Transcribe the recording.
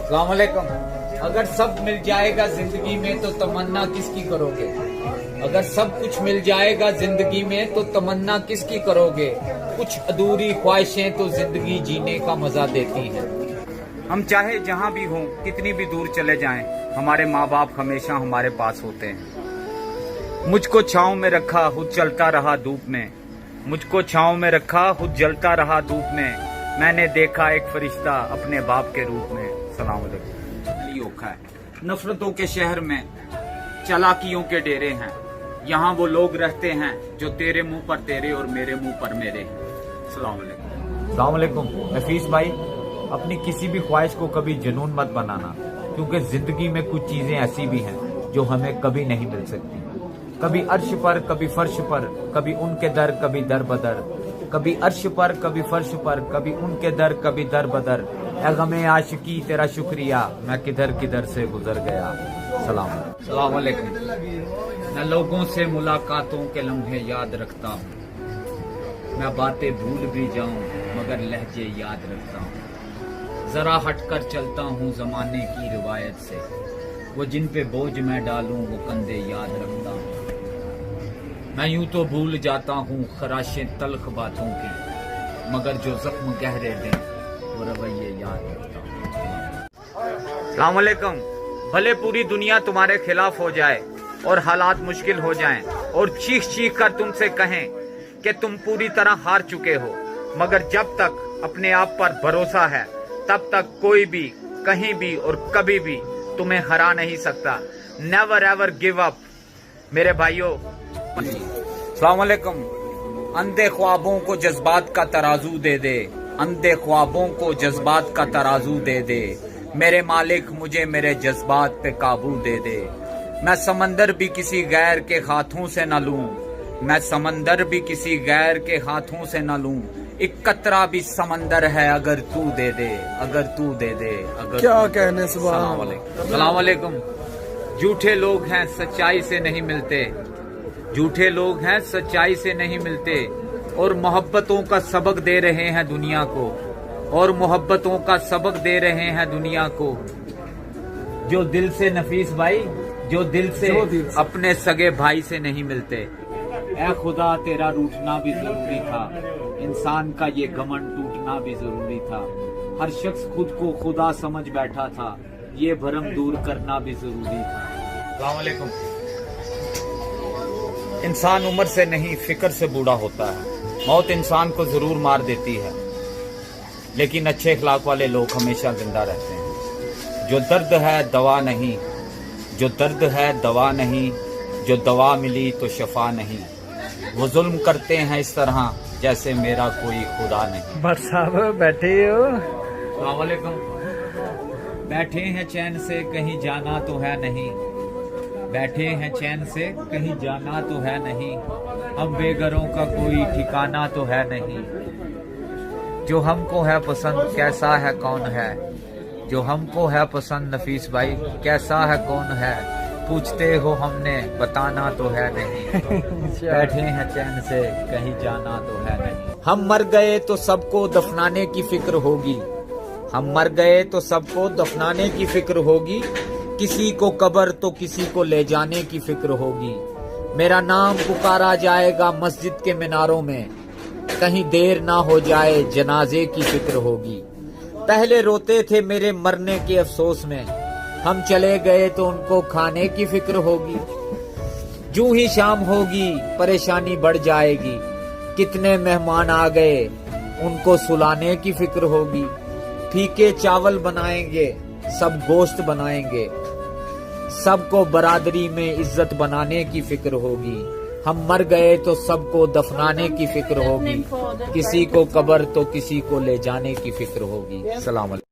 अस्सलाम वालेकुम। अगर सब मिल जाएगा जिंदगी में तो तमन्ना किसकी करोगे? अगर सब कुछ मिल जाएगा जिंदगी में तो तमन्ना किसकी करोगे? कुछ अधूरी ख्वाहिशें तो जिंदगी जीने का मजा देती हैं। हम चाहे जहाँ भी हों, कितनी भी दूर चले जाएं, हमारे माँ बाप हमेशा हमारे पास होते हैं। मुझको छाँव में रखा, खुद चलता रहा धूप में। मुझको छाँव में रखा, खुद जलता रहा धूप में। मैंने देखा एक फरिश्ता अपने बाप के रूप में। सलाम अलैकुम। ओखा है नफरतों के शहर में चालाकियों के डेरे हैं। यहाँ वो लोग रहते हैं जो तेरे मुंह पर तेरे और मेरे मुंह पर मेरे हैं। सलाम अलैकुम। अस्सलाम वालेकुम। नफीस भाई, अपनी किसी भी ख्वाहिश को कभी जुनून मत बनाना, क्योंकि जिंदगी में कुछ चीजें ऐसी भी हैं जो हमें कभी नहीं मिल सकती। कभी अर्श पर, कभी फर्श पर, कभी उनके दर, कभी दर बदर। कभी अर्श पर, कभी फर्श पर, कभी उनके दर, कभी दर बदर। ए गमे आशिकी तेरा शुक्रिया, मैं किधर किधर से गुजर गया। सलाम अलैकुम। मैं लोगों से मुलाकातों के लम्हे याद रखता हूँ। मैं बातें भूल भी जाऊं मगर लहजे याद रखता हूँ। जरा हटकर चलता हूँ जमाने की रिवायत से। वो जिन पे बोझ मैं डालूं वो कंधे याद रखता हूँ। मैं यूं तो भूल जाता हूँ खराशें तल्ख बातों की, मगर जो जख्म गहरे दें वो रवैये याद रखता हूँ। अस्सलाम वालेकुम। भले पूरी दुनिया तुम्हारे खिलाफ हो जाए और हालात मुश्किल हो जाएं और चीख चीख कर तुमसे कहें कि तुम पूरी तरह हार चुके हो, मगर जब तक अपने आप पर भरोसा है तब तक कोई भी कहीं भी और कभी भी तुम्हें हरा नहीं सकता। नेवर एवर गिव अप मेरे भाइयों। अस्सलाम वालेकुम। अंधे ख्वाबों को जज्बात का तराजू दे दे, अंधे ख्वाबों को जज्बात का तराजू दे दे। मेरे मालिक मुझे मेरे जज्बात पे काबू दे दे। मैं समंदर भी किसी गैर के हाथों से न लूं, मैं समंदर भी किसी गैर के हाथों से न लूं। एक कतरा भी समंदर है अगर तू दे दे, अगर तू दे दे, अगर क्या कहने। सुभान अस्सलाम वालेकुम। झूठे लोग हैं सच्चाई से नहीं मिलते, झूठे लोग हैं सच्चाई से नहीं मिलते, और मोहब्बतों का सबक दे रहे हैं दुनिया को, और मोहब्बतों का सबक दे रहे हैं दुनिया को। जो दिल से नफीस भाई, जो दिल से अपने सगे भाई से नहीं मिलते। ऐ खुदा तेरा रूठना भी जरूरी था, इंसान का ये घमंड टूटना भी जरूरी था। हर शख्स खुद को खुदा समझ बैठा था, ये भरम दूर करना भी जरूरी था। अस्सलाम वालेकुम। इंसान उम्र से नहीं फिक्र से बूढ़ा होता है। मौत इंसान को जरूर मार देती है, लेकिन अच्छे अखलाक वाले लोग हमेशा जिंदा रहते हैं। जो दर्द है दवा नहीं, जो दर्द है दवा नहीं, जो दवा मिली तो शफा नहीं। वो जुल्म करते हैं इस तरह जैसे मेरा कोई खुदा नहीं। भट्ट साहब बैठे हो? अस्सलाम वालेकुम। बैठे हैं चैन से कहीं जाना तो है नहीं, बैठे हैं चैन से कहीं जाना तो है नहीं। हम बेघरों का कोई ठिकाना तो है नहीं। जो हमको है पसंद कैसा है कौन है, जो हमको है पसंद नफीस भाई कैसा है कौन है। पूछते हो हमने बताना तो है नहीं। बैठे हैं चैन से कहीं जाना तो है नहीं। हम मर गए तो सबको दफनाने की फिक्र होगी, हम मर गए तो सबको दफनाने की फिक्र होगी। किसी को कब्र तो किसी को ले जाने की फिक्र होगी। मेरा नाम पुकारा जाएगा मस्जिद के मीनारों में, कहीं देर ना हो जाए जनाजे की फिक्र होगी। पहले रोते थे मेरे मरने के अफसोस में, हम चले गए तो उनको खाने की फिक्र होगी। जूं ही शाम होगी परेशानी बढ़ जाएगी, कितने मेहमान आ गए उनको सुलाने की फिक्र होगी। फीके चावल बनाएंगे सब गोश्त बनाएंगे, सबको बरादरी में इज्जत बनाने की फिक्र होगी। हम मर गए तो सबको दफनाने की फिक्र होगी, किसी को कब्र तो किसी को ले जाने की फिक्र होगी। सलाम अलैकुम।